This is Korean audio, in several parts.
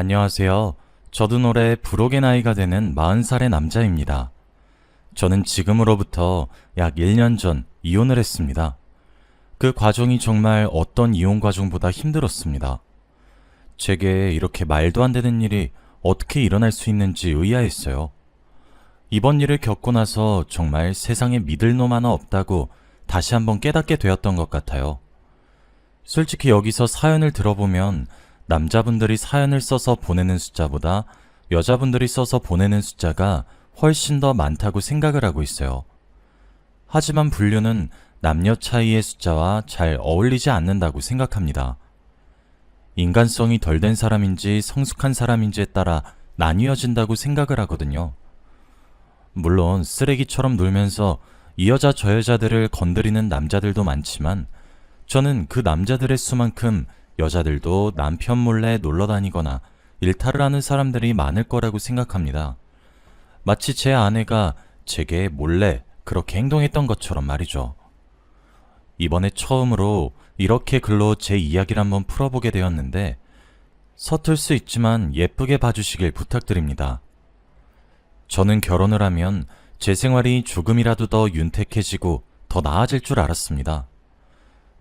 안녕하세요. 저도 올해 불혹의 나이가 되는 40살의 남자입니다. 저는 지금으로부터 약 1년 전 이혼을 했습니다. 그 과정이 정말 어떤 이혼 과정보다 힘들었습니다. 제게 이렇게 말도 안 되는 일이 어떻게 일어날 수 있는지 의아했어요. 이번 일을 겪고 나서 정말 세상에 믿을 놈 하나 없다고 다시 한번 깨닫게 되었던 것 같아요. 솔직히 여기서 사연을 들어보면 남자분들이 사연을 써서 보내는 숫자보다 여자분들이 써서 보내는 숫자가 훨씬 더 많다고 생각을 하고 있어요. 하지만 분류는 남녀 차이의 숫자와 잘 어울리지 않는다고 생각합니다. 인간성이 덜 된 사람인지 성숙한 사람인지에 따라 나뉘어진다고 생각을 하거든요. 물론 쓰레기처럼 놀면서 이 여자 저 여자들을 건드리는 남자들도 많지만 저는 그 남자들의 수만큼 여자들도 남편 몰래 놀러 다니거나 일탈을 하는 사람들이 많을 거라고 생각합니다. 마치 제 아내가 제게 몰래 그렇게 행동했던 것처럼 말이죠. 이번에 처음으로 이렇게 글로 제 이야기를 한번 풀어보게 되었는데 서툴 수 있지만 예쁘게 봐주시길 부탁드립니다. 저는 결혼을 하면 제 생활이 조금이라도 더 윤택해지고 더 나아질 줄 알았습니다.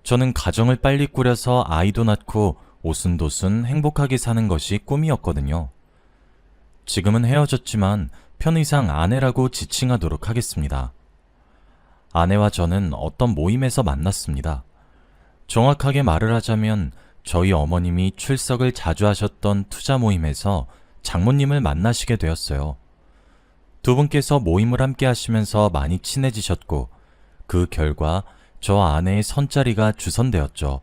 저는 가정을 빨리 꾸려서 아이도 낳고 오순도순 행복하게 사는 것이 꿈이었거든요. 지금은 헤어졌지만 편의상 아내라고 지칭하도록 하겠습니다. 아내와 저는 어떤 모임에서 만났습니다. 정확하게 말을 하자면 저희 어머님이 출석을 자주 하셨던 투자 모임에서 장모님을 만나시게 되었어요. 두 분께서 모임을 함께 하시면서 많이 친해지셨고 그 결과 저 아내의 선자리가 주선되었죠.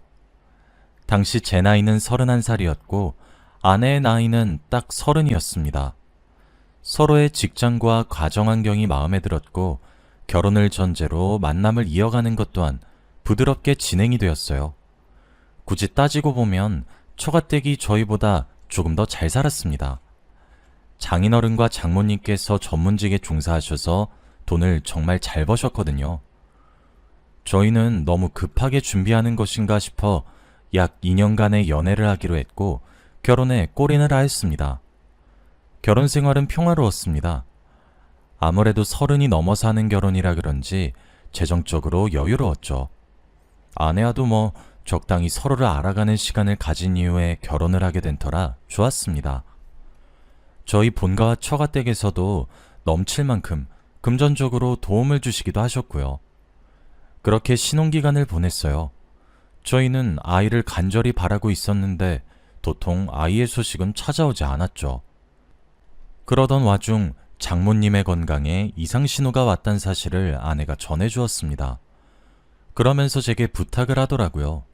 당시 제 나이는 31살이었고 아내의 나이는 딱 30이었습니다. 서로의 직장과 가정 환경이 마음에 들었고 결혼을 전제로 만남을 이어가는 것 또한 부드럽게 진행이 되었어요. 굳이 따지고 보면 처가댁이 저희보다 조금 더 잘 살았습니다. 장인어른과 장모님께서 전문직에 종사하셔서 돈을 정말 잘 버셨거든요. 저희는 너무 급하게 준비하는 것인가 싶어 약 2년간의 연애를 하기로 했고 결혼에 골인을 하였습니다. 결혼 생활은 평화로웠습니다. 아무래도 30이 넘어서 하는 결혼이라 그런지 재정적으로 여유로웠죠. 아내와도 적당히 서로를 알아가는 시간을 가진 이후에 결혼을 하게 된 터라 좋았습니다. 저희 본가와 처가댁에서도 넘칠 만큼 금전적으로 도움을 주시기도 하셨고요. 그렇게 신혼기간을 보냈어요. 저희는 아이를 간절히 바라고 있었는데 도통 아이의 소식은 찾아오지 않았죠. 그러던 와중 장모님의 건강에 이상신호가 왔다는 사실을 아내가 전해주었습니다. 그러면서 제게 부탁을 하더라고요.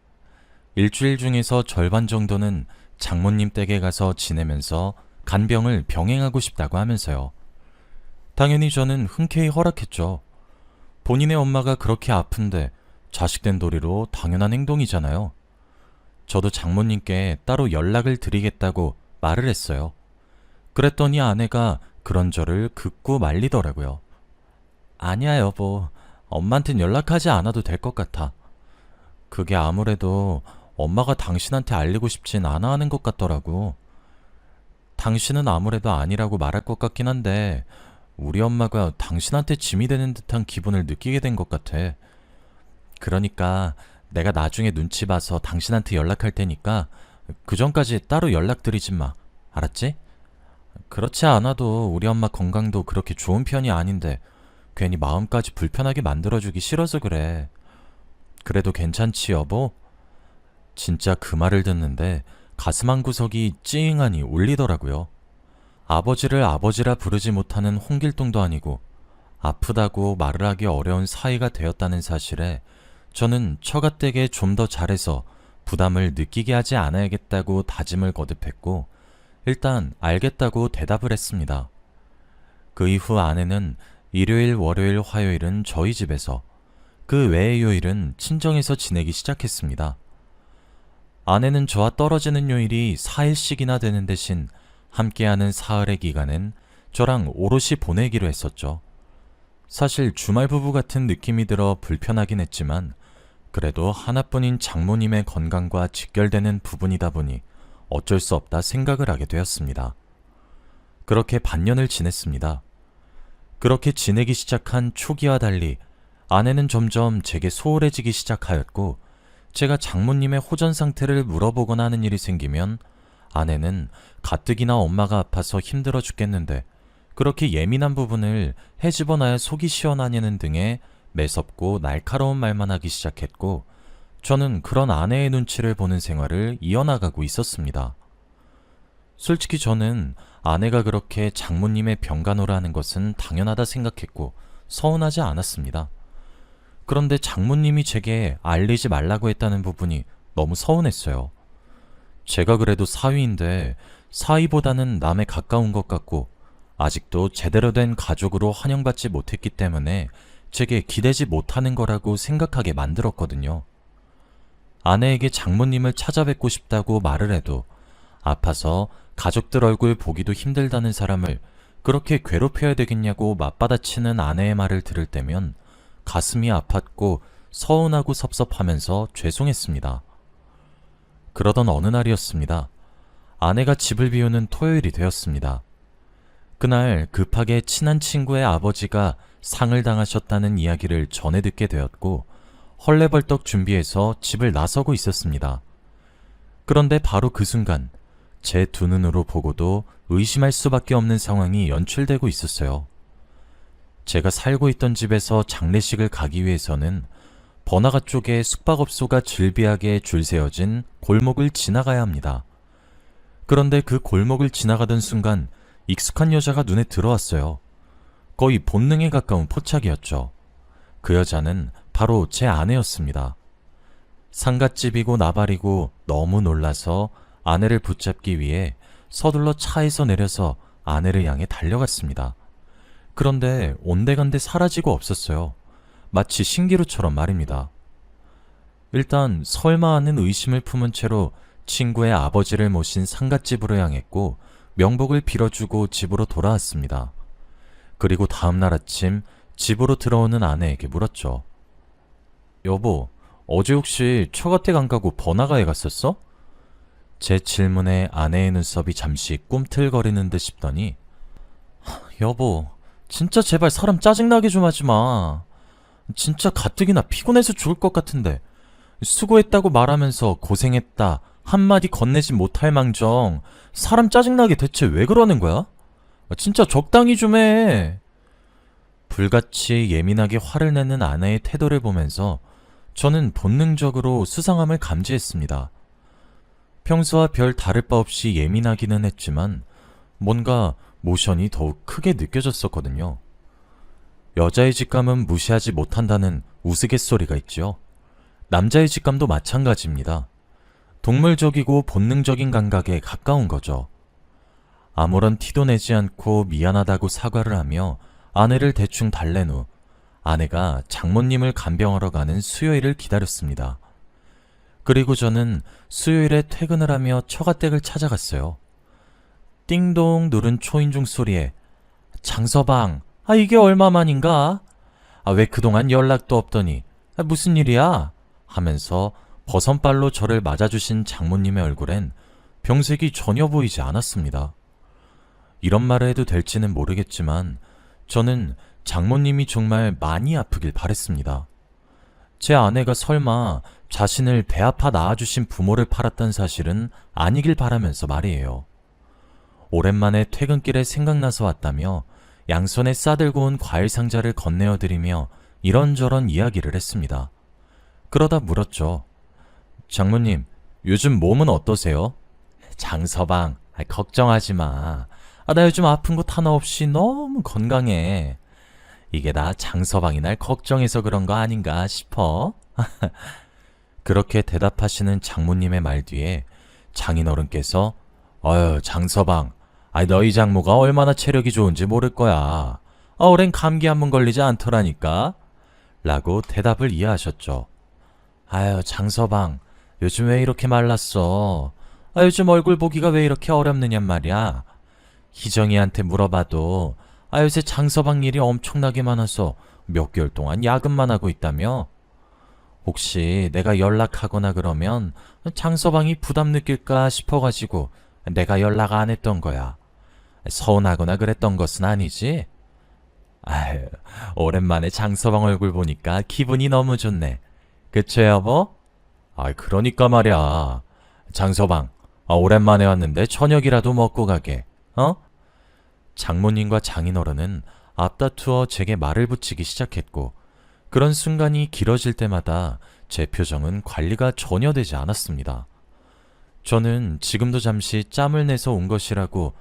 일주일 중에서 절반 정도는 장모님 댁에 가서 지내면서 간병을 병행하고 싶다고 하면서요. 당연히 저는 흔쾌히 허락했죠. 본인의 엄마가 그렇게 아픈데 자식된 도리로 당연한 행동이잖아요. 저도 장모님께 따로 연락을 드리겠다고 말을 했어요. 그랬더니 아내가 그런 저를 긋고 말리더라고요. 아니야 여보, 엄마한텐 연락하지 않아도 될 것 같아. 그게 아무래도 엄마가 당신한테 알리고 싶진 않아 하는 것 같더라고. 당신은 아무래도 아니라고 말할 것 같긴 한데 우리 엄마가 당신한테 짐이 되는 듯한 기분을 느끼게 된 것 같아. 그러니까 내가 나중에 눈치 봐서 당신한테 연락할 테니까 그 전까지 따로 연락드리지 마. 알았지? 그렇지 않아도 우리 엄마 건강도 그렇게 좋은 편이 아닌데 괜히 마음까지 불편하게 만들어주기 싫어서 그래. 그래도 괜찮지 여보? 진짜 그 말을 듣는데 가슴 한구석이 찡하니 울리더라고요. 아버지를 아버지라 부르지 못하는 홍길동도 아니고 아프다고 말을 하기 어려운 사이가 되었다는 사실에 저는 처가댁에 좀 더 잘해서 부담을 느끼게 하지 않아야겠다고 다짐을 거듭했고 일단 알겠다고 대답을 했습니다. 그 이후 아내는 일요일, 월요일, 화요일은 저희 집에서 그 외의 요일은 친정에서 지내기 시작했습니다. 아내는 저와 떨어지는 요일이 4일씩이나 되는 대신 함께하는 사흘의 기간은 저랑 오롯이 보내기로 했었죠. 사실 주말 부부 같은 느낌이 들어 불편하긴 했지만 그래도 하나뿐인 장모님의 건강과 직결되는 부분이다 보니 어쩔 수 없다 생각을 하게 되었습니다. 그렇게 반년을 지냈습니다. 그렇게 지내기 시작한 초기와 달리 아내는 점점 제게 소홀해지기 시작하였고, 제가 장모님의 호전 상태를 물어보거나 하는 일이 생기면 아내는 가뜩이나 엄마가 아파서 힘들어 죽겠는데 그렇게 예민한 부분을 헤집어놔야 속이 시원하냐는 등의 매섭고 날카로운 말만 하기 시작했고, 저는 그런 아내의 눈치를 보는 생활을 이어나가고 있었습니다. 솔직히 저는 아내가 그렇게 장모님의 병간호를 하는 것은 당연하다 생각했고 서운하지 않았습니다. 그런데 장모님이 제게 알리지 말라고 했다는 부분이 너무 서운했어요. 제가 그래도 사위인데 사위보다는 남에 가까운 것 같고 아직도 제대로 된 가족으로 환영받지 못했기 때문에 제게 기대지 못하는 거라고 생각하게 만들었거든요. 아내에게 장모님을 찾아뵙고 싶다고 말을 해도 아파서 가족들 얼굴 보기도 힘들다는 사람을 그렇게 괴롭혀야 되겠냐고 맞받아치는 아내의 말을 들을 때면 가슴이 아팠고 서운하고 섭섭하면서 죄송했습니다. 그러던 어느 날이었습니다. 아내가 집을 비우는 토요일이 되었습니다. 그날 급하게 친한 친구의 아버지가 상을 당하셨다는 이야기를 전해 듣게 되었고 헐레벌떡 준비해서 집을 나서고 있었습니다. 그런데 바로 그 순간 제 두 눈으로 보고도 의심할 수밖에 없는 상황이 연출되고 있었어요. 제가 살고 있던 집에서 장례식을 가기 위해서는 번화가 쪽에 숙박업소가 즐비하게 줄 세워진 골목을 지나가야 합니다. 그런데 그 골목을 지나가던 순간 익숙한 여자가 눈에 들어왔어요. 거의 본능에 가까운 포착이었죠. 그 여자는 바로 제 아내였습니다. 상갓집이고 나발이고 너무 놀라서 아내를 붙잡기 위해 서둘러 차에서 내려서 아내를 향해 달려갔습니다. 그런데 온데간데 사라지고 없었어요. 마치 신기루처럼 말입니다. 일단 설마 하는 의심을 품은 채로 친구의 아버지를 모신 상갓집으로 향했고 명복을 빌어주고 집으로 돌아왔습니다. 그리고 다음날 아침 집으로 들어오는 아내에게 물었죠. 여보, 어제 혹시 처가댁 안 가고 번화가에 갔었어? 제 질문에 아내의 눈썹이 잠시 꿈틀거리는 듯 싶더니 여보, 진짜 제발 사람 짜증나게 좀 하지 마. 진짜 가뜩이나 피곤해서 죽을 것 같은데 수고했다고 말하면서 고생했다 한마디 건네지 못할 망정 사람 짜증나게 대체 왜 그러는 거야? 진짜 적당히 좀 해. 불같이 예민하게 화를 내는 아내의 태도를 보면서 저는 본능적으로 수상함을 감지했습니다. 평소와 별 다를 바 없이 예민하기는 했지만 뭔가 모션이 더욱 크게 느껴졌었거든요. 여자의 직감은 무시하지 못한다는 우스갯소리가 있죠. 남자의 직감도 마찬가지입니다. 동물적이고 본능적인 감각에 가까운 거죠. 아무런 티도 내지 않고 미안하다고 사과를 하며 아내를 대충 달랜 후 아내가 장모님을 간병하러 가는 수요일을 기다렸습니다. 그리고 저는 수요일에 퇴근을 하며 처가댁을 찾아갔어요. 띵동 누른 초인종 소리에 장서방, 이게 얼마만인가? 왜 그동안 연락도 없더니 무슨 일이야? 하면서 버선발로 저를 맞아주신 장모님의 얼굴엔 병색이 전혀 보이지 않았습니다. 이런 말을 해도 될지는 모르겠지만 저는 장모님이 정말 많이 아프길 바랬습니다. 제 아내가 설마 자신을 배 아파 낳아주신 부모를 팔았던 사실은 아니길 바라면서 말이에요. 오랜만에 퇴근길에 생각나서 왔다며 양손에 싸들고 온 과일 상자를 건네어드리며 이런저런 이야기를 했습니다. 그러다 물었죠. 장모님, 요즘 몸은 어떠세요? 장서방, 걱정하지 마. 나 요즘 아픈 곳 하나 없이 너무 건강해. 이게 다 장서방이 날 걱정해서 그런 거 아닌가 싶어. 그렇게 대답하시는 장모님의 말 뒤에 장인어른께서 장서방, 너희 장모가 얼마나 체력이 좋은지 모를 거야. 오랜 감기 한 번 걸리지 않더라니까. 라고 대답을 이해하셨죠. 장서방, 요즘 왜 이렇게 말랐어? 요즘 얼굴 보기가 왜 이렇게 어렵느냔 말이야. 희정이한테 물어봐도 요새 장서방 일이 엄청나게 많아서 몇 개월 동안 야근만 하고 있다며? 혹시 내가 연락하거나 그러면 장서방이 부담 느낄까 싶어가지고 내가 연락 안 했던 거야. 서운하거나 그랬던 것은 아니지? 아유, 오랜만에 장서방 얼굴 보니까 기분이 너무 좋네. 그쵸, 여보? 그러니까 말이야. 장서방, 오랜만에 왔는데 저녁이라도 먹고 가게. 어? 장모님과 장인어른은 앞다투어 제게 말을 붙이기 시작했고, 그런 순간이 길어질 때마다 제 표정은 관리가 전혀 되지 않았습니다. 저는 지금도 잠시 짬을 내서 온 것이라고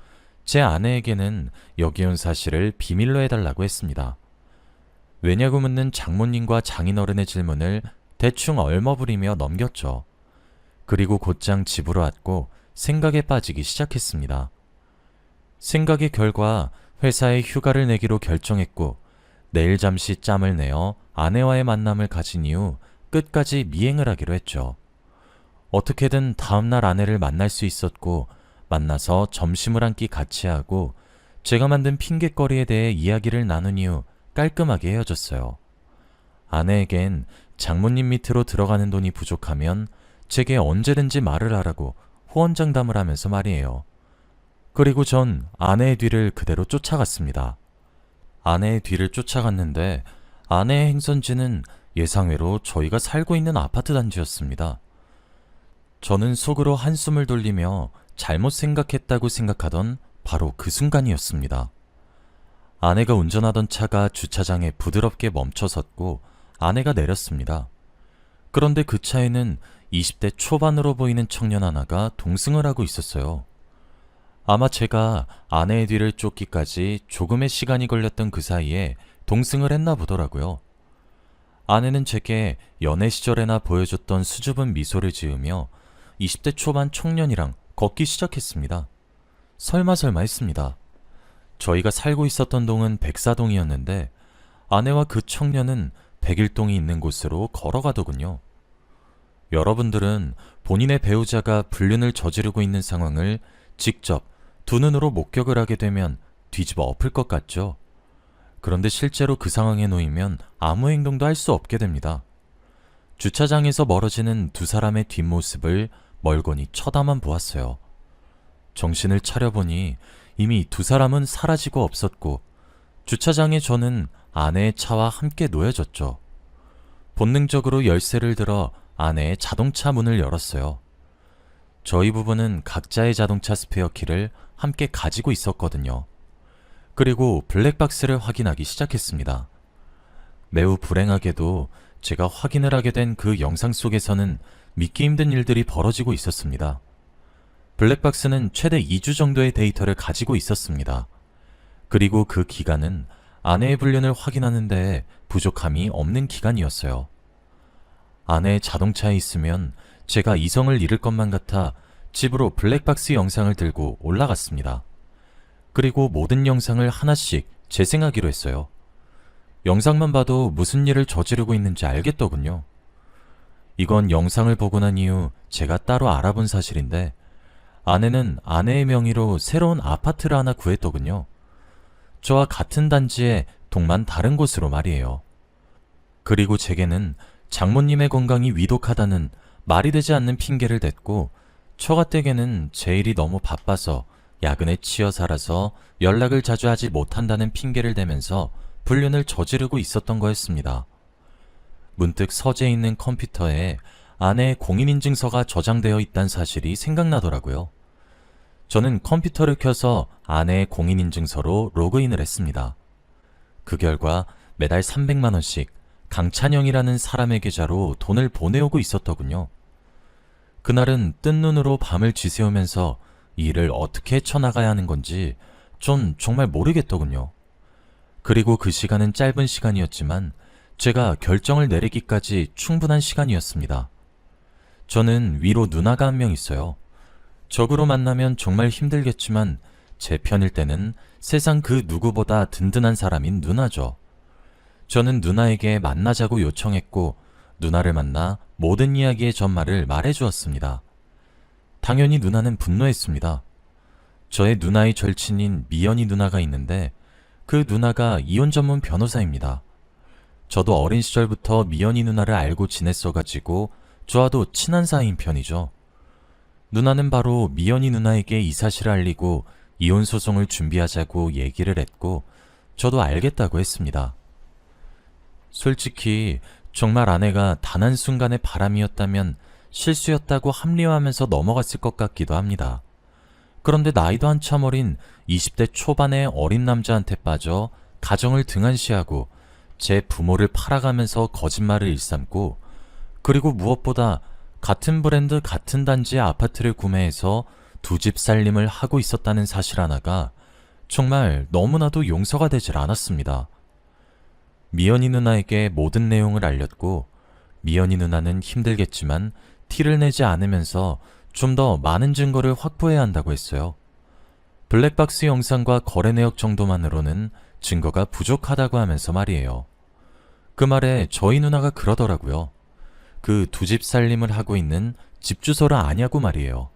제 아내에게는 여기 온 사실을 비밀로 해달라고 했습니다. 왜냐고 묻는 장모님과 장인어른의 질문을 대충 얼머부리며 넘겼죠. 그리고 곧장 집으로 왔고 생각에 빠지기 시작했습니다. 생각의 결과 회사에 휴가를 내기로 결정했고 내일 잠시 짬을 내어 아내와의 만남을 가진 이후 끝까지 미행을 하기로 했죠. 어떻게든 다음날 아내를 만날 수 있었고 만나서 점심을 한 끼 같이 하고 제가 만든 핑곗거리에 대해 이야기를 나눈 이후 깔끔하게 헤어졌어요. 아내에겐 장모님 밑으로 들어가는 돈이 부족하면 제게 언제든지 말을 하라고 호언장담을 하면서 말이에요. 그리고 전 아내의 뒤를 그대로 쫓아갔습니다. 아내의 뒤를 쫓아갔는데 아내의 행선지는 예상외로 저희가 살고 있는 아파트 단지였습니다. 저는 속으로 한숨을 돌리며 잘못 생각했다고 생각하던 바로 그 순간이었습니다. 아내가 운전하던 차가 주차장에 부드럽게 멈춰섰고 아내가 내렸습니다. 그런데 그 차에는 20대 초반으로 보이는 청년 하나가 동승을 하고 있었어요. 아마 제가 아내의 뒤를 쫓기까지 조금의 시간이 걸렸던 그 사이에 동승을 했나 보더라고요. 아내는 제게 연애 시절에나 보여줬던 수줍은 미소를 지으며 20대 초반 청년이랑 걷기 시작했습니다. 설마 했습니다. 저희가 살고 있었던 동은 백사동이었는데 아내와 그 청년은 백일동이 있는 곳으로 걸어가더군요. 여러분들은 본인의 배우자가 불륜을 저지르고 있는 상황을 직접 두 눈으로 목격을 하게 되면 뒤집어 엎을 것 같죠? 그런데 실제로 그 상황에 놓이면 아무 행동도 할 수 없게 됩니다. 주차장에서 멀어지는 두 사람의 뒷모습을 멀거니 쳐다만 보았어요. 정신을 차려보니 이미 두 사람은 사라지고 없었고 주차장에 저는 아내의 차와 함께 놓여졌죠. 본능적으로 열쇠를 들어 아내의 자동차 문을 열었어요. 저희 부부는 각자의 자동차 스페어 키를 함께 가지고 있었거든요. 그리고 블랙박스를 확인하기 시작했습니다. 매우 불행하게도 제가 확인을 하게 된 그 영상 속에서는 믿기 힘든 일들이 벌어지고 있었습니다. 블랙박스는 최대 2주 정도의 데이터를 가지고 있었습니다. 그리고 그 기간은 아내의 불륜을 확인하는데 부족함이 없는 기간이었어요. 아내의 자동차에 있으면 제가 이성을 잃을 것만 같아 집으로 블랙박스 영상을 들고 올라갔습니다. 그리고 모든 영상을 하나씩 재생하기로 했어요. 영상만 봐도 무슨 일을 저지르고 있는지 알겠더군요. 이건 영상을 보고 난 이후 제가 따로 알아본 사실인데 아내는 아내의 명의로 새로운 아파트를 하나 구했더군요. 저와 같은 단지에 동만 다른 곳으로 말이에요. 그리고 제게는 장모님의 건강이 위독하다는 말이 되지 않는 핑계를 댔고 처가댁에는 제 일이 너무 바빠서 야근에 치여 살아서 연락을 자주 하지 못한다는 핑계를 대면서 불륜을 저지르고 있었던 거였습니다. 문득 서재에 있는 컴퓨터에 아내의 공인인증서가 저장되어 있다는 사실이 생각나더라고요. 저는 컴퓨터를 켜서 아내의 공인인증서로 로그인을 했습니다. 그 결과 매달 300만 원씩 강찬영이라는 사람의 계좌로 돈을 보내오고 있었더군요. 그날은 뜬 눈으로 밤을 지새우면서 이 일을 어떻게 헤쳐나가야 하는 건지 전 정말 모르겠더군요. 그리고 그 시간은 짧은 시간이었지만 제가 결정을 내리기까지 충분한 시간이었습니다. 저는 위로 누나가 한 명 있어요. 적으로 만나면 정말 힘들겠지만 제 편일 때는 세상 그 누구보다 든든한 사람인 누나죠. 저는 누나에게 만나자고 요청했고 누나를 만나 모든 이야기의 전말을 말해주었습니다. 당연히 누나는 분노했습니다. 저의 누나의 절친인 미연이 누나가 있는데 그 누나가 이혼 전문 변호사입니다. 저도 어린 시절부터 미연이 누나를 알고 지냈어가지고 저와도 친한 사이인 편이죠. 누나는 바로 미연이 누나에게 이 사실을 알리고 이혼 소송을 준비하자고 얘기를 했고 저도 알겠다고 했습니다. 솔직히 정말 아내가 단 한순간의 바람이었다면 실수였다고 합리화하면서 넘어갔을 것 같기도 합니다. 그런데 나이도 한참 어린 20대 초반의 어린 남자한테 빠져 가정을 등한시하고 제 부모를 팔아가면서 거짓말을 일삼고 그리고 무엇보다 같은 브랜드 같은 단지의 아파트를 구매해서 두 집 살림을 하고 있었다는 사실 하나가 정말 너무나도 용서가 되질 않았습니다. 미연이 누나에게 모든 내용을 알렸고 미연이 누나는 힘들겠지만 티를 내지 않으면서 좀 더 많은 증거를 확보해야 한다고 했어요. 블랙박스 영상과 거래 내역 정도만으로는 증거가 부족하다고 하면서 말이에요. 그 말에 저희 누나가 그러더라고요. 그 두 집 살림을 하고 있는 집 주소를 아냐고 말이에요.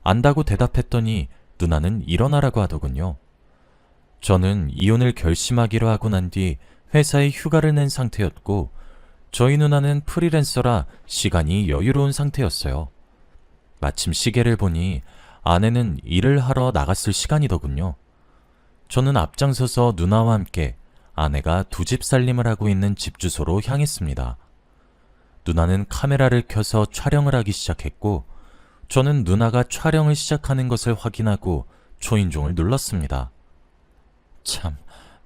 안다고 대답했더니 누나는 일어나라고 하더군요. 저는 이혼을 결심하기로 하고 난 뒤 회사에 휴가를 낸 상태였고 저희 누나는 프리랜서라 시간이 여유로운 상태였어요. 마침 시계를 보니 아내는 일을 하러 나갔을 시간이더군요. 저는 앞장서서 누나와 함께 아내가 두 집 살림을 하고 있는 집 주소로 향했습니다. 누나는 카메라를 켜서 촬영을 하기 시작했고 저는 누나가 촬영을 시작하는 것을 확인하고 초인종을 눌렀습니다. 참,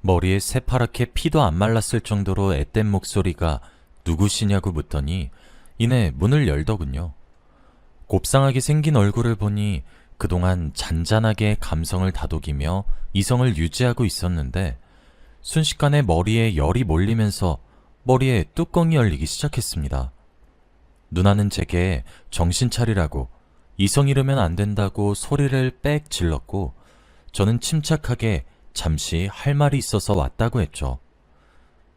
머리에 새파랗게 피도 안 말랐을 정도로 앳된 목소리가 누구시냐고 묻더니 이내 문을 열더군요. 곱상하게 생긴 얼굴을 보니 그동안 잔잔하게 감성을 다독이며 이성을 유지하고 있었는데 순식간에 머리에 열이 몰리면서 머리에 뚜껑이 열리기 시작했습니다. 누나는 제게 정신 차리라고 이성 잃으면 안 된다고 소리를 빽 질렀고 저는 침착하게 잠시 할 말이 있어서 왔다고 했죠.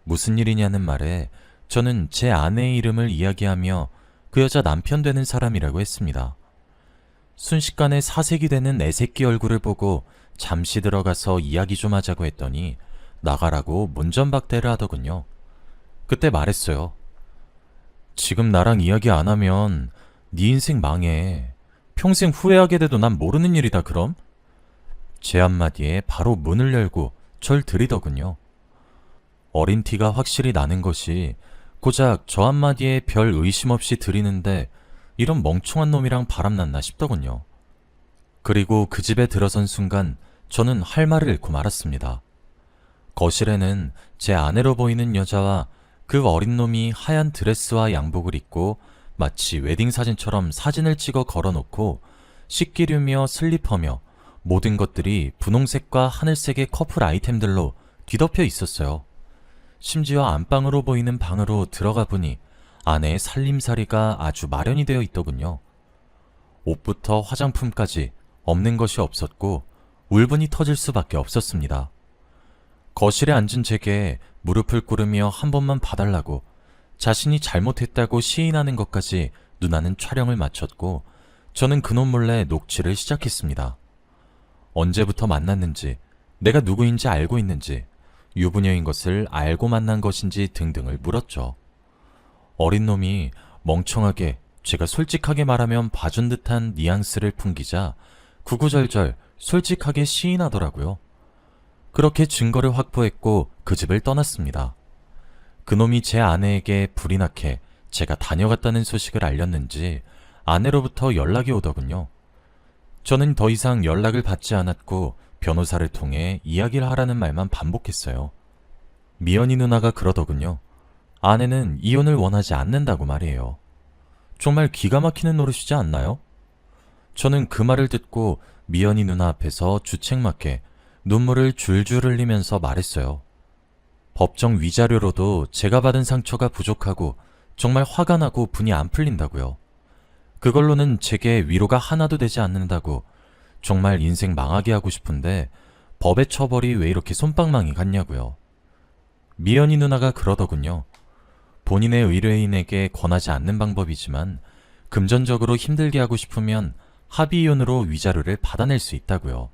무슨 일이냐는 말에 저는 제 아내의 이름을 이야기하며 그 여자 남편 되는 사람이라고 했습니다. 순식간에 사색이 되는 내 새끼 얼굴을 보고 잠시 들어가서 이야기 좀 하자고 했더니 나가라고 문전박대를 하더군요. 그때 말했어요. 지금 나랑 이야기 안 하면 네 인생 망해. 평생 후회하게 돼도 난 모르는 일이다 그럼? 제 한마디에 바로 문을 열고 절 들이더군요. 어린 티가 확실히 나는 것이 고작 저 한마디에 별 의심 없이 들이는데 이런 멍청한 놈이랑 바람났나 싶더군요. 그리고 그 집에 들어선 순간 저는 할 말을 잃고 말았습니다. 거실에는 제 아내로 보이는 여자와 그 어린 놈이 하얀 드레스와 양복을 입고 마치 웨딩 사진처럼 사진을 찍어 걸어놓고 식기류며 슬리퍼며 모든 것들이 분홍색과 하늘색의 커플 아이템들로 뒤덮여 있었어요. 심지어 안방으로 보이는 방으로 들어가 보니 아내의 살림살이가 아주 마련이 되어 있더군요. 옷부터 화장품까지 없는 것이 없었고 울분이 터질 수밖에 없었습니다. 거실에 앉은 제게 무릎을 꿇으며 한 번만 봐달라고 자신이 잘못했다고 시인하는 것까지 누나는 촬영을 마쳤고 저는 그놈 몰래 녹취를 시작했습니다. 언제부터 만났는지, 내가 누구인지 알고 있는지, 유부녀인 것을 알고 만난 것인지 등등을 물었죠. 어린 놈이 멍청하게 제가 솔직하게 말하면 봐준 듯한 뉘앙스를 풍기자 구구절절 솔직하게 시인하더라고요. 그렇게 증거를 확보했고 그 집을 떠났습니다. 그놈이 제 아내에게 불이 나게 제가 다녀갔다는 소식을 알렸는지 아내로부터 연락이 오더군요. 저는 더 이상 연락을 받지 않았고 변호사를 통해 이야기를 하라는 말만 반복했어요. 미연이 누나가 그러더군요. 아내는 이혼을 원하지 않는다고 말이에요. 정말 기가 막히는 노릇이지 않나요? 저는 그 말을 듣고 미연이 누나 앞에서 주책맞게 눈물을 줄줄 흘리면서 말했어요. 법정 위자료로도 제가 받은 상처가 부족하고 정말 화가 나고 분이 안 풀린다고요. 그걸로는 제게 위로가 하나도 되지 않는다고 정말 인생 망하게 하고 싶은데 법의 처벌이 왜 이렇게 솜방망이 같냐고요. 미연이 누나가 그러더군요. 본인의 의뢰인에게 권하지 않는 방법이지만 금전적으로 힘들게 하고 싶으면 합의이혼으로 위자료를 받아낼 수 있다고요.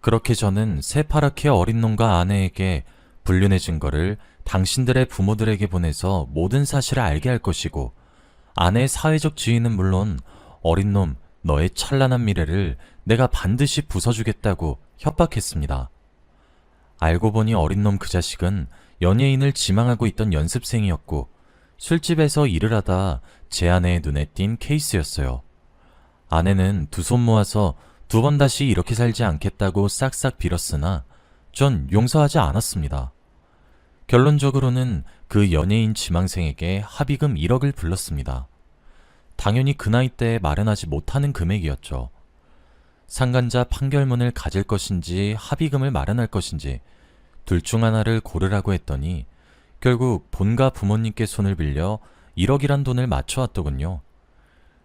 그렇게 저는 새파랗게 어린 놈과 아내에게 불륜의 증거를 당신들의 부모들에게 보내서 모든 사실을 알게 할 것이고 아내의 사회적 지위는 물론 어린 놈 너의 찬란한 미래를 내가 반드시 부숴주겠다고 협박했습니다. 알고 보니 어린 놈 그 자식은 연예인을 지망하고 있던 연습생이었고 술집에서 일을 하다 제 아내의 눈에 띈 케이스였어요. 아내는 두 손 모아서 두 번 다시 이렇게 살지 않겠다고 싹싹 빌었으나 전 용서하지 않았습니다. 결론적으로는 그 연예인 지망생에게 합의금 1억을 불렀습니다. 당연히 그 나이 때에 마련하지 못하는 금액이었죠. 상간자 판결문을 가질 것인지 합의금을 마련할 것인지 둘 중 하나를 고르라고 했더니 결국 본가 부모님께 손을 빌려 1억이란 돈을 맞춰왔더군요.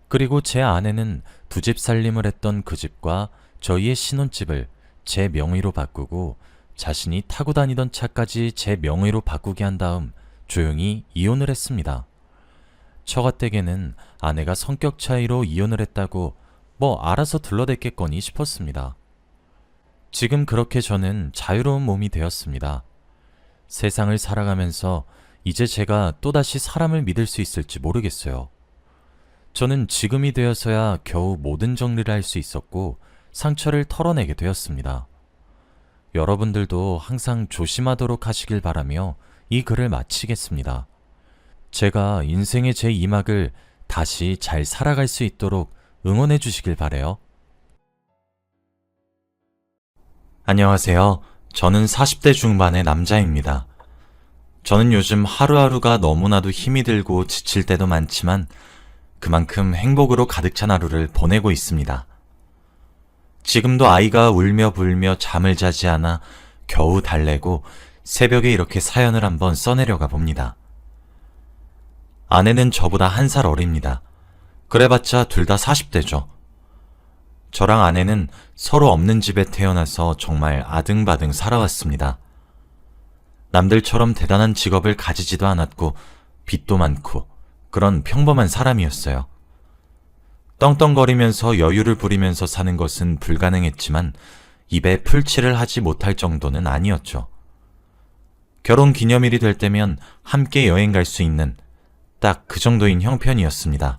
그리고 제 아내는 두 집 살림을 했던 그 집과 저희의 신혼집을 제 명의로 바꾸고 자신이 타고 다니던 차까지 제 명의로 바꾸게 한 다음 조용히 이혼을 했습니다. 처가댁에는 아내가 성격 차이로 이혼을 했다고 뭐 알아서 둘러댔겠거니 싶었습니다. 지금 그렇게 저는 자유로운 몸이 되었습니다. 세상을 살아가면서 이제 제가 또다시 사람을 믿을 수 있을지 모르겠어요. 저는 지금이 되어서야 겨우 모든 정리를 할 수 있었고 상처를 털어내게 되었습니다. 여러분들도 항상 조심하도록 하시길 바라며 이 글을 마치겠습니다. 제가 인생의 제 2막을 다시 잘 살아갈 수 있도록 응원해 주시길 바래요. 안녕하세요. 저는 40대 중반의 남자입니다. 저는 요즘 하루하루가 너무나도 힘이 들고 지칠 때도 많지만 그만큼 행복으로 가득 찬 하루를 보내고 있습니다. 지금도 아이가 울며 불며 잠을 자지 않아 겨우 달래고 새벽에 이렇게 사연을 한번 써내려가 봅니다. 아내는 저보다 1살 어립니다. 그래봤자 둘 다 40대죠. 저랑 아내는 서로 없는 집에 태어나서 정말 아등바등 살아왔습니다. 남들처럼 대단한 직업을 가지지도 않았고 빚도 많고 그런 평범한 사람이었어요. 떵떵거리면서 여유를 부리면서 사는 것은 불가능했지만 입에 풀칠을 하지 못할 정도는 아니었죠. 결혼 기념일이 될 때면 함께 여행 갈 수 있는 딱 그 정도인 형편이었습니다.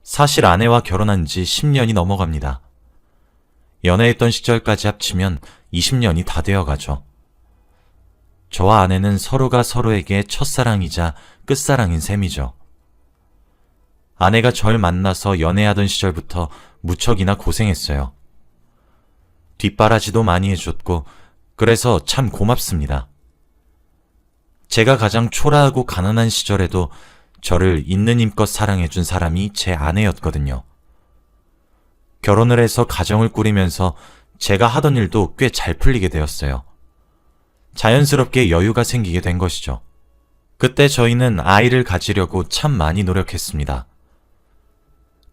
사실 아내와 결혼한 지 10년이 넘어갑니다. 연애했던 시절까지 합치면 20년이 다 되어가죠. 저와 아내는 서로가 서로에게 첫사랑이자 끝사랑인 셈이죠. 아내가 절 만나서 연애하던 시절부터 무척이나 고생했어요. 뒷바라지도 많이 해줬고 그래서 참 고맙습니다. 제가 가장 초라하고 가난한 시절에도 저를 있는 힘껏 사랑해준 사람이 제 아내였거든요. 결혼을 해서 가정을 꾸리면서 제가 하던 일도 꽤 잘 풀리게 되었어요. 자연스럽게 여유가 생기게 된 것이죠. 그때 저희는 아이를 가지려고 참 많이 노력했습니다.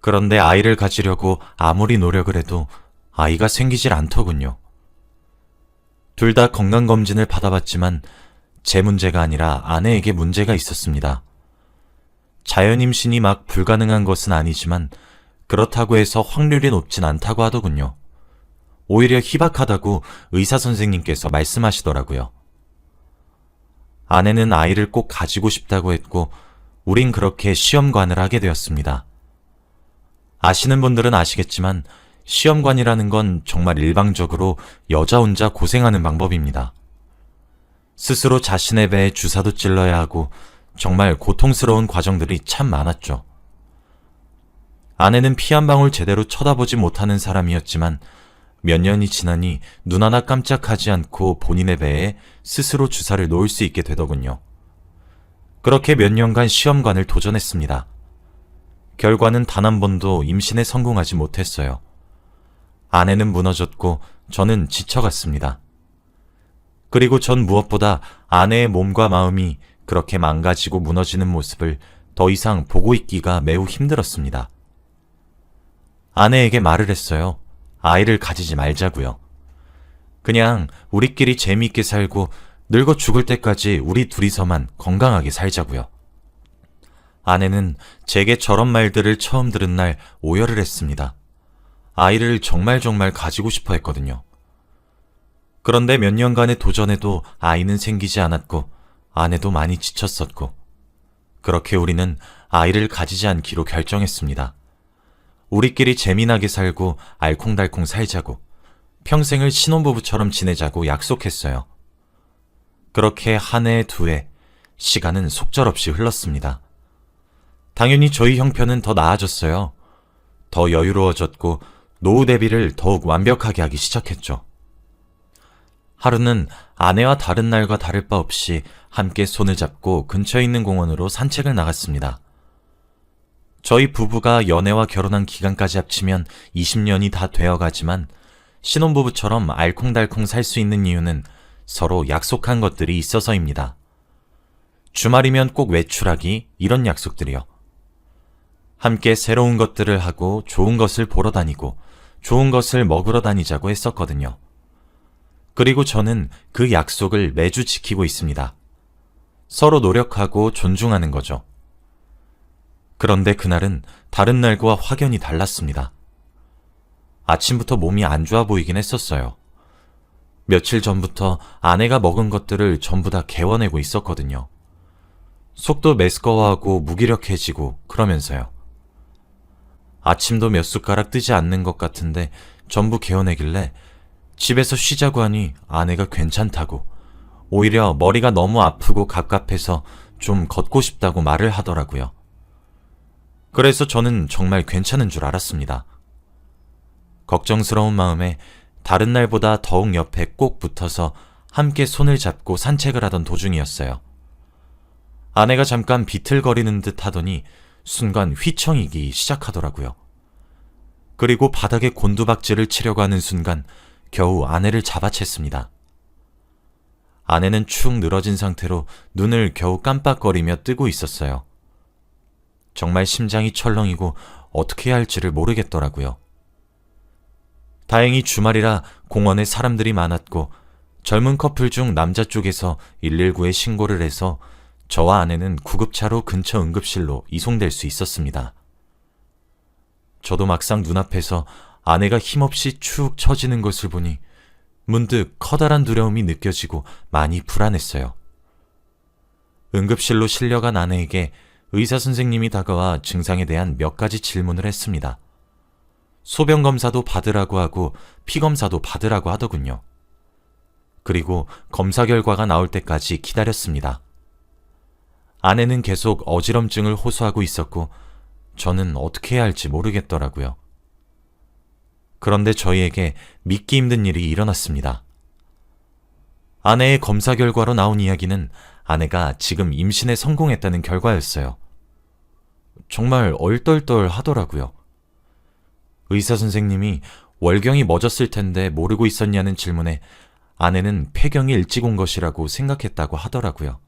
그런데 아이를 가지려고 아무리 노력을 해도 아이가 생기질 않더군요. 둘 다 건강검진을 받아봤지만 제 문제가 아니라 아내에게 문제가 있었습니다. 자연 임신이 막 불가능한 것은 아니지만 그렇다고 해서 확률이 높진 않다고 하더군요. 오히려 희박하다고 의사 선생님께서 말씀하시더라고요. 아내는 아이를 꼭 가지고 싶다고 했고 우린 그렇게 시험관을 하게 되었습니다. 아시는 분들은 아시겠지만 시험관이라는 건 정말 일방적으로 여자 혼자 고생하는 방법입니다. 스스로 자신의 배에 주사도 찔러야 하고 정말 고통스러운 과정들이 참 많았죠. 아내는 피 한 방울 제대로 쳐다보지 못하는 사람이었지만 몇 년이 지나니 눈 하나 깜짝하지 않고 본인의 배에 스스로 주사를 놓을 수 있게 되더군요. 그렇게 몇 년간 시험관을 도전했습니다. 결과는 단 한 번도 임신에 성공하지 못했어요. 아내는 무너졌고 저는 지쳐갔습니다. 그리고 전 무엇보다 아내의 몸과 마음이 그렇게 망가지고 무너지는 모습을 더 이상 보고 있기가 매우 힘들었습니다. 아내에게 말을 했어요. 아이를 가지지 말자고요. 그냥 우리끼리 재미있게 살고 늙어 죽을 때까지 우리 둘이서만 건강하게 살자고요. 아내는 제게 저런 말들을 처음 들은 날 오열을 했습니다. 아이를 정말 가지고 싶어 했거든요. 그런데 몇 년간의 도전에도 아이는 생기지 않았고 아내도 많이 지쳤었고 그렇게 우리는 아이를 가지지 않기로 결정했습니다. 우리끼리 재미나게 살고 알콩달콩 살자고 평생을 신혼부부처럼 지내자고 약속했어요. 그렇게 한 해, 두 해, 시간은 속절없이 흘렀습니다. 당연히 저희 형편은 더 나아졌어요. 더 여유로워졌고 노후 대비를 더욱 완벽하게 하기 시작했죠. 하루는 아내와 다른 날과 다를 바 없이 함께 손을 잡고 근처에 있는 공원으로 산책을 나갔습니다. 저희 부부가 연애와 결혼한 기간까지 합치면 20년이 다 되어가지만 신혼부부처럼 알콩달콩 살 수 있는 이유는 서로 약속한 것들이 있어서입니다. 주말이면 꼭 외출하기, 이런 약속들이요. 함께 새로운 것들을 하고 좋은 것을 보러 다니고 좋은 것을 먹으러 다니자고 했었거든요. 그리고 저는 그 약속을 매주 지키고 있습니다. 서로 노력하고 존중하는 거죠. 그런데 그날은 다른 날과 확연히 달랐습니다. 아침부터 몸이 안 좋아 보이긴 했었어요. 며칠 전부터 아내가 먹은 것들을 전부 다 개워내고 있었거든요. 속도 메스꺼워하고 무기력해지고 그러면서요. 아침도 몇 숟가락 뜨지 않는 것 같은데 전부 개워내길래 집에서 쉬자고 하니 아내가 괜찮다고, 오히려 머리가 너무 아프고 갑갑해서 좀 걷고 싶다고 말을 하더라고요. 그래서 저는 정말 괜찮은 줄 알았습니다. 걱정스러운 마음에 다른 날보다 더욱 옆에 꼭 붙어서 함께 손을 잡고 산책을 하던 도중이었어요. 아내가 잠깐 비틀거리는 듯 하더니 순간 휘청이기 시작하더라고요. 그리고 바닥에 곤두박질을 치려고 하는 순간 겨우 아내를 잡아챘습니다. 아내는 축 늘어진 상태로 눈을 겨우 깜빡거리며 뜨고 있었어요. 정말 심장이 철렁이고 어떻게 해야 할지를 모르겠더라고요. 다행히 주말이라 공원에 사람들이 많았고 젊은 커플 중 남자 쪽에서 119에 신고를 해서 저와 아내는 구급차로 근처 응급실로 이송될 수 있었습니다. 저도 막상 눈앞에서 아내가 힘없이 축 처지는 것을 보니 문득 커다란 두려움이 느껴지고 많이 불안했어요. 응급실로 실려간 아내에게 의사 선생님이 다가와 증상에 대한 몇 가지 질문을 했습니다. 소변 검사도 받으라고 하고 피 검사도 받으라고 하더군요. 그리고 검사 결과가 나올 때까지 기다렸습니다. 아내는 계속 어지럼증을 호소하고 있었고 저는 어떻게 해야 할지 모르겠더라고요. 그런데 저희에게 믿기 힘든 일이 일어났습니다. 아내의 검사 결과로 나온 이야기는 아내가 지금 임신에 성공했다는 결과였어요. 정말 얼떨떨 하더라고요. 의사 선생님이 월경이 멎었을 텐데 모르고 있었냐는 질문에 아내는 폐경이 일찍 온 것이라고 생각했다고 하더라고요.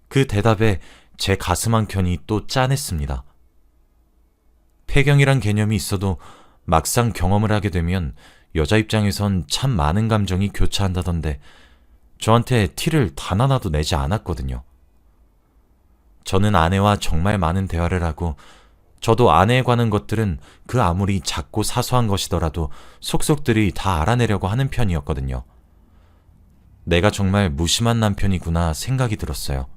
그 대답에 제 가슴 한켠이 또 짠했습니다. 폐경이란 개념이 있어도 막상 경험을 하게 되면 여자 입장에선 참 많은 감정이 교차한다던데 저한테 티를 단 하나도 내지 않았거든요. 저는 아내와 정말 많은 대화를 하고 저도 아내에 관한 것들은 그 아무리 작고 사소한 것이더라도 속속들이 다 알아내려고 하는 편이었거든요. 내가 정말 무심한 남편이구나 생각이 들었어요.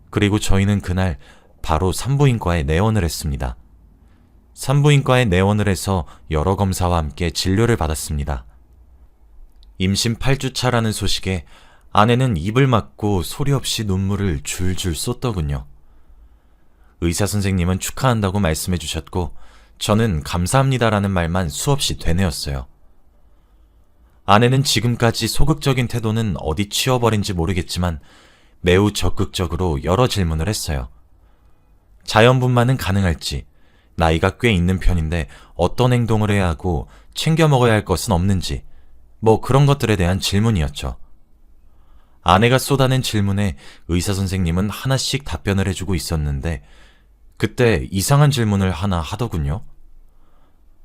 그리고 저희는 그날 바로 산부인과에 내원을 했습니다. 산부인과에 내원을 해서 여러 검사와 함께 진료를 받았습니다. 임신 8주차라는 소식에 아내는 입을 막고 소리 없이 눈물을 줄줄 쏟더군요. 의사 선생님은 축하한다고 말씀해 주셨고 저는 감사합니다라는 말만 수없이 되뇌었어요. 아내는 지금까지 소극적인 태도는 어디 치워버린지 모르겠지만 매우 적극적으로 여러 질문을 했어요. 자연분만은 가능할지, 나이가 꽤 있는 편인데 어떤 행동을 해야 하고 챙겨 먹어야 할 것은 없는지, 뭐 그런 것들에 대한 질문이었죠. 아내가 쏟아낸 질문에 의사 선생님은 하나씩 답변을 해주고 있었는데 그때 이상한 질문을 하나 하더군요.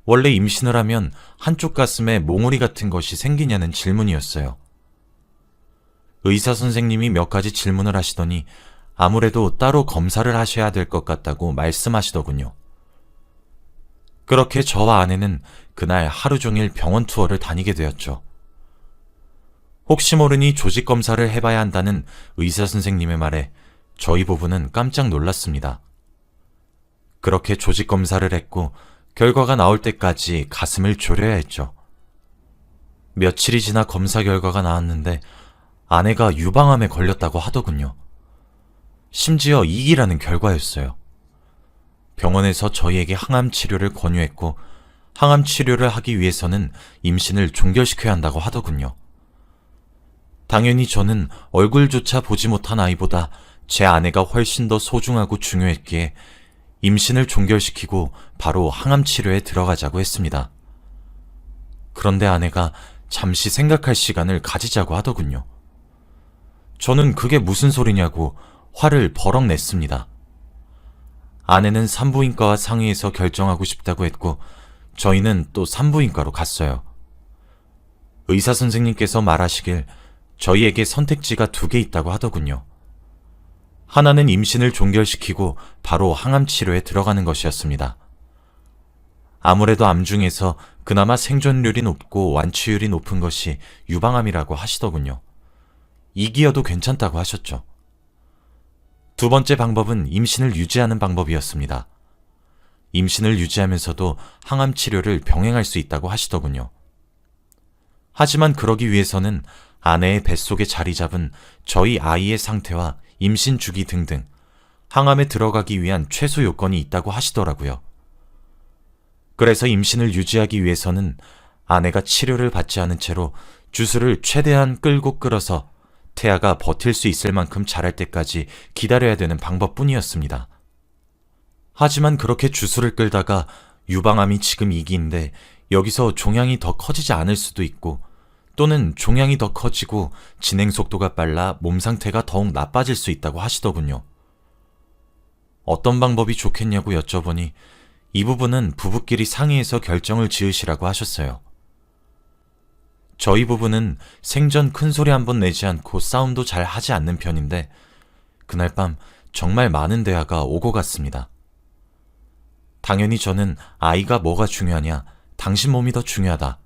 원래 임신을 하면 한쪽 가슴에 몽우리 같은 것이 생기냐는 질문이었어요. 의사 선생님이 몇 가지 질문을 하시더니 아무래도 따로 검사를 하셔야 될 것 같다고 말씀하시더군요. 그렇게 저와 아내는 그날 하루 종일 병원 투어를 다니게 되었죠. 혹시 모르니 조직 검사를 해봐야 한다는 의사 선생님의 말에 저희 부부는 깜짝 놀랐습니다. 그렇게 조직 검사를 했고 결과가 나올 때까지 가슴을 졸여야 했죠. 며칠이 지나 검사 결과가 나왔는데 아내가 유방암에 걸렸다고 하더군요. 심지어 2기라는 결과였어요. 병원에서 저희에게 항암 치료를 권유했고 항암 치료를 하기 위해서는 임신을 종결시켜야 한다고 하더군요. 당연히 저는 얼굴조차 보지 못한 아이보다 제 아내가 훨씬 더 소중하고 중요했기에 임신을 종결시키고 바로 항암 치료에 들어가자고 했습니다. 그런데 아내가 잠시 생각할 시간을 가지자고 하더군요. 저는 그게 무슨 소리냐고 화를 버럭 냈습니다. 아내는 산부인과와 상의해서 결정하고 싶다고 했고 저희는 또 산부인과로 갔어요. 의사 선생님께서 말하시길 저희에게 선택지가 2개 있다고 하더군요. 하나는 임신을 종결시키고 바로 항암 치료에 들어가는 것이었습니다. 아무래도 암 중에서 그나마 생존율이 높고 완치율이 높은 것이 유방암이라고 하시더군요. 2기여도 괜찮다고 하셨죠. 2번째 방법은 임신을 유지하는 방법이었습니다. 임신을 유지하면서도 항암 치료를 병행할 수 있다고 하시더군요. 하지만 그러기 위해서는 아내의 뱃속에 자리 잡은 저희 아이의 상태와 임신 주기 등등 항암에 들어가기 위한 최소 요건이 있다고 하시더라고요. 그래서 임신을 유지하기 위해서는 아내가 치료를 받지 않은 채로 주술을 최대한 끌고 끌어서 태아가 버틸 수 있을 만큼 자랄 때까지 기다려야 되는 방법뿐이었습니다. 하지만 그렇게 주술을 끌다가 유방암이 지금 2기인데 여기서 종양이 더 커지지 않을 수도 있고 또는 종양이 더 커지고 진행 속도가 빨라 몸 상태가 더욱 나빠질 수 있다고 하시더군요. 어떤 방법이 좋겠냐고 여쭤보니 이 부분은 부부끼리 상의해서 결정을 지으시라고 하셨어요. 저희 부부는 생전 큰소리 한 번 내지 않고 싸움도 잘 하지 않는 편인데 그날 밤 정말 많은 대화가 오고 갔습니다. 당연히 저는 아이가 뭐가 중요하냐, 당신 몸이 더 중요하다.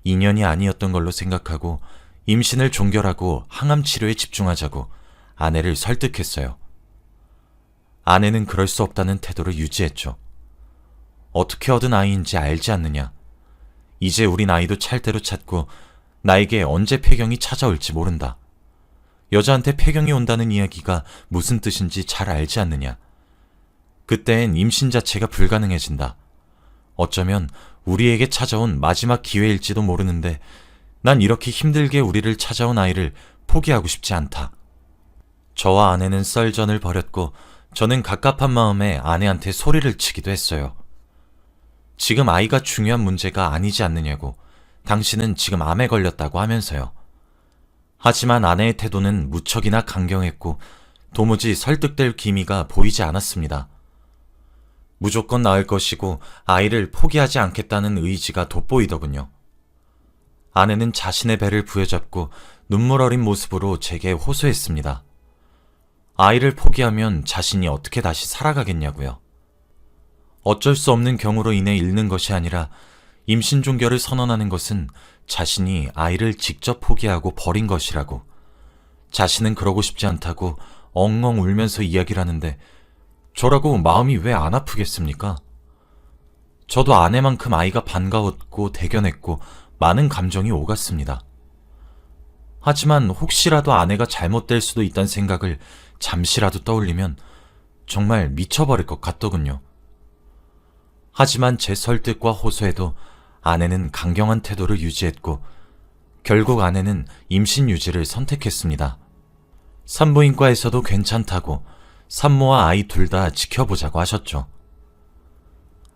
인연이 아니었던 걸로 생각하고 임신을 종결하고 항암 치료에 집중하자고 아내를 설득했어요. 아내는 그럴 수 없다는 태도를 유지했죠. 어떻게 얻은 아이인지 알지 않느냐. 이제 우린 아이도 찰대로 찾고 나에게 언제 폐경이 찾아올지 모른다. 여자한테 폐경이 온다는 이야기가 무슨 뜻인지 잘 알지 않느냐. 그때엔 임신 자체가 불가능해진다. 어쩌면 우리에게 찾아온 마지막 기회일지도 모르는데 난 이렇게 힘들게 우리를 찾아온 아이를 포기하고 싶지 않다. 저와 아내는 썰전을 벌였고 저는 갑갑한 마음에 아내한테 소리를 치기도 했어요. 지금 아이가 중요한 문제가 아니지 않느냐고, 당신은 지금 암에 걸렸다고 하면서요. 하지만 아내의 태도는 무척이나 강경했고 도무지 설득될 기미가 보이지 않았습니다. 무조건 낳을 것이고 아이를 포기하지 않겠다는 의지가 돋보이더군요. 아내는 자신의 배를 부여잡고 눈물 어린 모습으로 제게 호소했습니다. 아이를 포기하면 자신이 어떻게 다시 살아가겠냐고요. 어쩔 수 없는 경우로 인해 잃는 것이 아니라 임신 종결을 선언하는 것은 자신이 아이를 직접 포기하고 버린 것이라고, 자신은 그러고 싶지 않다고 엉엉 울면서 이야기를 하는데 저라고 마음이 왜 안 아프겠습니까? 저도 아내만큼 아이가 반가웠고 대견했고 많은 감정이 오갔습니다. 하지만 혹시라도 아내가 잘못될 수도 있다는 생각을 잠시라도 떠올리면 정말 미쳐버릴 것 같더군요. 하지만 제 설득과 호소에도 아내는 강경한 태도를 유지했고 결국 아내는 임신 유지를 선택했습니다. 산부인과에서도 괜찮다고 산모와 아이 둘 다 지켜보자고 하셨죠.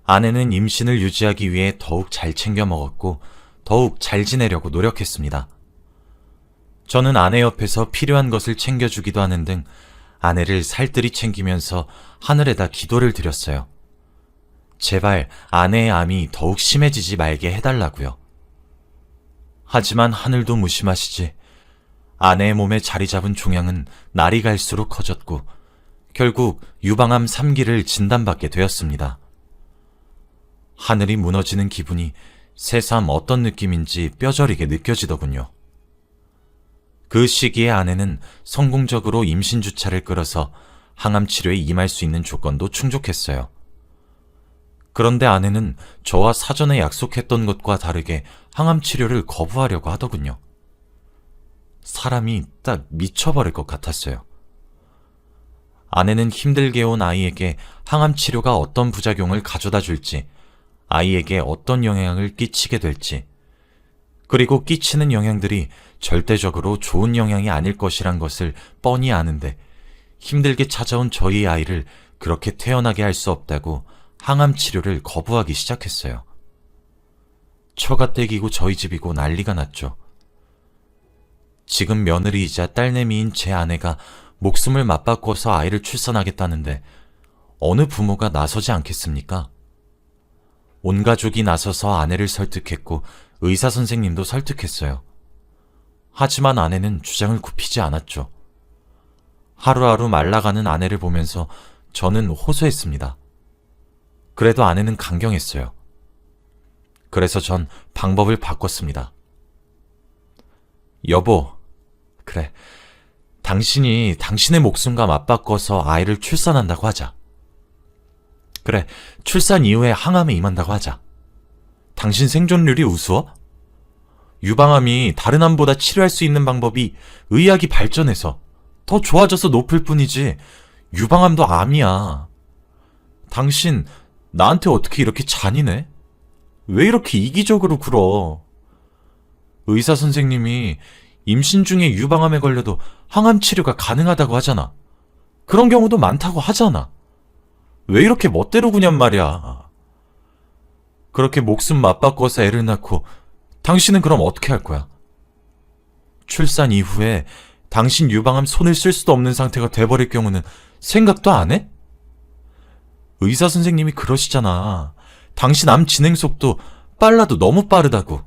아내는 임신을 유지하기 위해 더욱 잘 챙겨 먹었고 더욱 잘 지내려고 노력했습니다. 저는 아내 옆에서 필요한 것을 챙겨주기도 하는 등 아내를 살뜰히 챙기면서 하늘에다 기도를 드렸어요. 제발 아내의 암이 더욱 심해지지 말게 해달라고요. 하지만 하늘도 무심하시지. 아내의 몸에 자리 잡은 종양은 날이 갈수록 커졌고 결국 유방암 3기를 진단받게 되었습니다. 하늘이 무너지는 기분이 새삼 어떤 느낌인지 뼈저리게 느껴지더군요. 그 시기에 아내는 성공적으로 임신 주차를 끌어서 항암 치료에 임할 수 있는 조건도 충족했어요. 그런데 아내는 저와 사전에 약속했던 것과 다르게 항암 치료를 거부하려고 하더군요. 사람이 딱 미쳐버릴 것 같았어요. 아내는 힘들게 온 아이에게 항암 치료가 어떤 부작용을 가져다 줄지, 아이에게 어떤 영향을 끼치게 될지, 그리고 끼치는 영향들이 절대적으로 좋은 영향이 아닐 것이란 것을 뻔히 아는데 힘들게 찾아온 저희 아이를 그렇게 태어나게 할 수 없다고 항암 치료를 거부하기 시작했어요. 처가 떼기고 저희 집이고 난리가 났죠. 지금 며느리이자 딸내미인 제 아내가 목숨을 맞바꿔서 아이를 출산하겠다는데 어느 부모가 나서지 않겠습니까? 온 가족이 나서서 아내를 설득했고 의사 선생님도 설득했어요. 하지만 아내는 주장을 굽히지 않았죠. 하루하루 말라가는 아내를 보면서 저는 호소했습니다. 그래도 아내는 강경했어요. 그래서 전 방법을 바꿨습니다. 여보, 그래, 당신이 당신의 목숨과 맞바꿔서 아이를 출산한다고 하자. 그래, 출산 이후에 항암에 임한다고 하자. 당신 생존율이 우스워? 유방암이 다른 암보다 치료할 수 있는 방법이 의학이 발전해서 더 좋아져서 높을 뿐이지 유방암도 암이야. 당신 나한테 어떻게 이렇게 잔인해? 왜 이렇게 이기적으로 굴어? 의사 선생님이 임신 중에 유방암에 걸려도 항암 치료가 가능하다고 하잖아. 그런 경우도 많다고 하잖아. 왜 이렇게 멋대로 구냔 말이야. 그렇게 목숨 맞바꿔서 애를 낳고 당신은 그럼 어떻게 할 거야? 출산 이후에 당신 유방암 손을 쓸 수도 없는 상태가 돼버릴 경우는 생각도 안 해? 의사 선생님이 그러시잖아. 당신 암 진행 속도 빨라도 너무 빠르다고.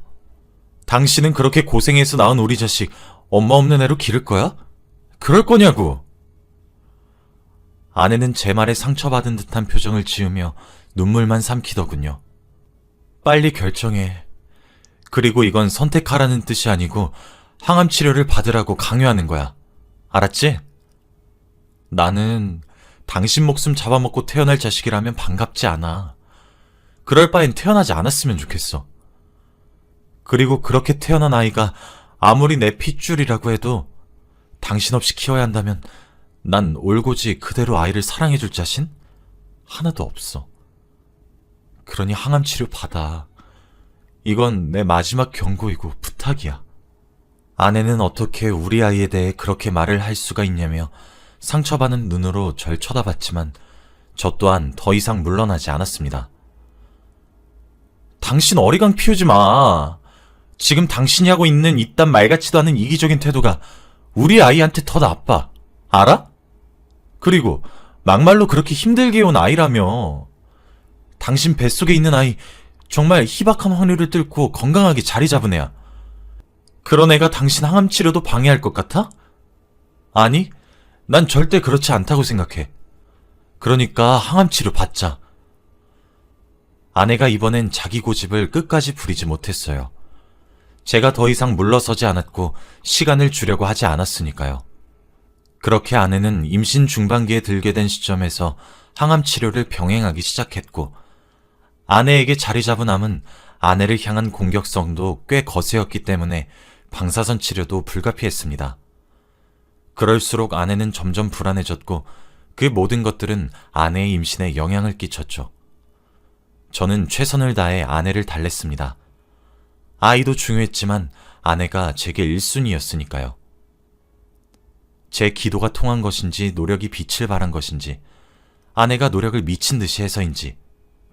당신은 그렇게 고생해서 낳은 우리 자식 엄마 없는 애로 기를 거야? 그럴 거냐고. 아내는 제 말에 상처받은 듯한 표정을 지으며 눈물만 삼키더군요. 빨리 결정해. 그리고 이건 선택하라는 뜻이 아니고 항암 치료를 받으라고 강요하는 거야. 알았지? 나는 당신 목숨 잡아먹고 태어날 자식이라면 반갑지 않아. 그럴 바엔 태어나지 않았으면 좋겠어. 그리고 그렇게 태어난 아이가 아무리 내 핏줄이라고 해도 당신 없이 키워야 한다면 난 올고지 그대로 아이를 사랑해줄 자신? 하나도 없어. 그러니 항암 치료 받아. 이건 내 마지막 경고이고 부탁이야. 아내는 어떻게 우리 아이에 대해 그렇게 말을 할 수가 있냐며 상처받은 눈으로 절 쳐다봤지만 저 또한 더 이상 물러나지 않았습니다. 당신 어리광 피우지 마. 지금 당신이 하고 있는 이딴 말 같지도 않은 이기적인 태도가 우리 아이한테 더 나빠. 알아? 그리고 막말로 그렇게 힘들게 온 아이라며. 당신 뱃속에 있는 아이 정말 희박한 확률을 뚫고 건강하게 자리 잡은 애야. 그런 애가 당신 항암 치료도 방해할 것 같아? 아니, 난 절대 그렇지 않다고 생각해. 그러니까 항암 치료 받자. 아내가 이번엔 자기 고집을 끝까지 부리지 못했어요. 제가 더 이상 물러서지 않았고 시간을 주려고 하지 않았으니까요. 그렇게 아내는 임신 중반기에 들게 된 시점에서 항암 치료를 병행하기 시작했고 아내에게 자리 잡은 암은 아내를 향한 공격성도 꽤 거세였기 때문에 방사선 치료도 불가피했습니다. 그럴수록 아내는 점점 불안해졌고 그 모든 것들은 아내의 임신에 영향을 끼쳤죠. 저는 최선을 다해 아내를 달랬습니다. 아이도 중요했지만 아내가 제게 1순위였으니까요. 제 기도가 통한 것인지 노력이 빛을 발한 것인지 아내가 노력을 미친 듯이 해서인지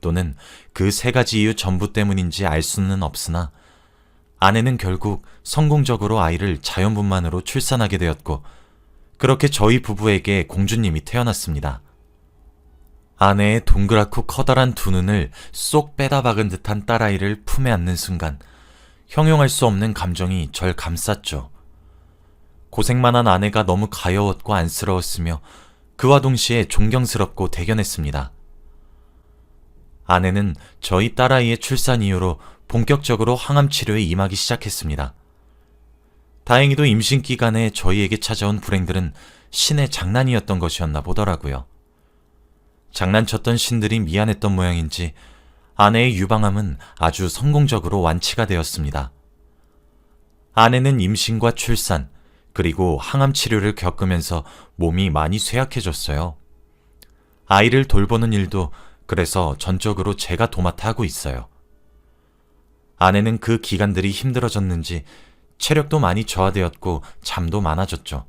또는 그 세 가지 이유 전부 때문인지 알 수는 없으나 아내는 결국 성공적으로 아이를 자연분만으로 출산하게 되었고 그렇게 저희 부부에게 공주님이 태어났습니다. 아내의 동그랗고 커다란 두 눈을 쏙 빼다 박은 듯한 딸아이를 품에 안는 순간 형용할 수 없는 감정이 절 감쌌죠. 고생만 한 아내가 너무 가여웠고 안쓰러웠으며 그와 동시에 존경스럽고 대견했습니다. 아내는 저희 딸아이의 출산 이후로 본격적으로 항암 치료에 임하기 시작했습니다. 다행히도 임신 기간에 저희에게 찾아온 불행들은 신의 장난이었던 것이었나 보더라고요. 장난쳤던 신들이 미안했던 모양인지 아내의 유방암은 아주 성공적으로 완치가 되었습니다. 아내는 임신과 출산, 그리고 항암 치료를 겪으면서 몸이 많이 쇠약해졌어요. 아이를 돌보는 일도 그래서 전적으로 제가 도맡아 하고 있어요. 아내는 그 기간들이 힘들어졌는지 체력도 많이 저하되었고 잠도 많아졌죠.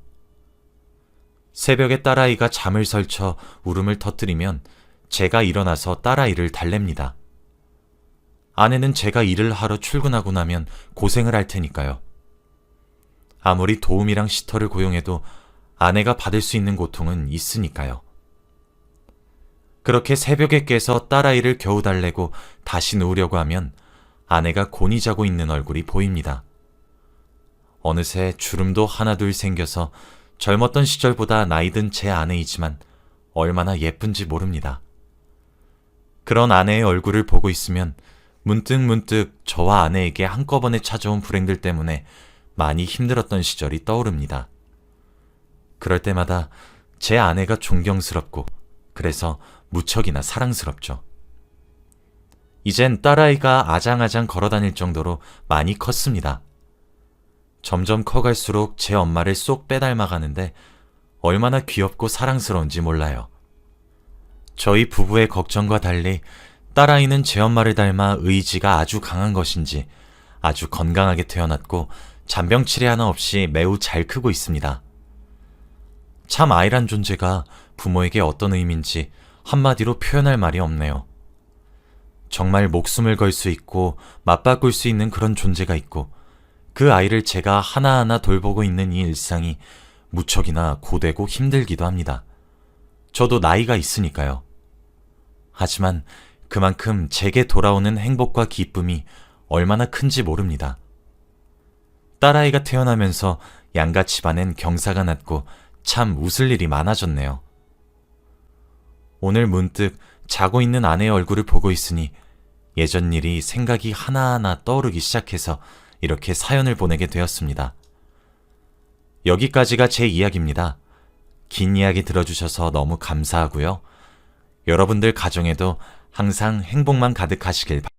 새벽에 딸아이가 잠을 설쳐 울음을 터뜨리면 제가 일어나서 딸아이를 달랩니다. 아내는 제가 일을 하러 출근하고 나면 고생을 할 테니까요. 아무리 도우미랑 시터를 고용해도 아내가 받을 수 있는 고통은 있으니까요. 그렇게 새벽에 깨서 딸아이를 겨우 달래고 다시 누우려고 하면 아내가 곤히 자고 있는 얼굴이 보입니다. 어느새 주름도 하나둘 생겨서 젊었던 시절보다 나이든 제 아내이지만 얼마나 예쁜지 모릅니다. 그런 아내의 얼굴을 보고 있으면 문득 저와 아내에게 한꺼번에 찾아온 불행들 때문에 많이 힘들었던 시절이 떠오릅니다. 그럴 때마다 제 아내가 존경스럽고 그래서 무척이나 사랑스럽죠. 이젠 딸아이가 아장아장 걸어다닐 정도로 많이 컸습니다. 점점 커갈수록 제 엄마를 쏙 빼닮아가는데 얼마나 귀엽고 사랑스러운지 몰라요. 저희 부부의 걱정과 달리 딸아이는 제 엄마를 닮아 의지가 아주 강한 것인지 아주 건강하게 태어났고 잔병치레 하나 없이 매우 잘 크고 있습니다. 참 아이란 존재가 부모에게 어떤 의미인지 한마디로 표현할 말이 없네요. 정말 목숨을 걸 수 있고 맞바꿀 수 있는 그런 존재가 있고 그 아이를 제가 하나하나 돌보고 있는 이 일상이 무척이나 고되고 힘들기도 합니다. 저도 나이가 있으니까요. 하지만 그만큼 제게 돌아오는 행복과 기쁨이 얼마나 큰지 모릅니다. 딸아이가 태어나면서 양가 집안엔 경사가 났고 참 웃을 일이 많아졌네요. 오늘 문득 자고 있는 아내의 얼굴을 보고 있으니 예전 일이 생각이 하나하나 떠오르기 시작해서 이렇게 사연을 보내게 되었습니다. 여기까지가 제 이야기입니다. 긴 이야기 들어주셔서 너무 감사하고요. 여러분들 가정에도 항상 행복만 가득하시길 바랍니다.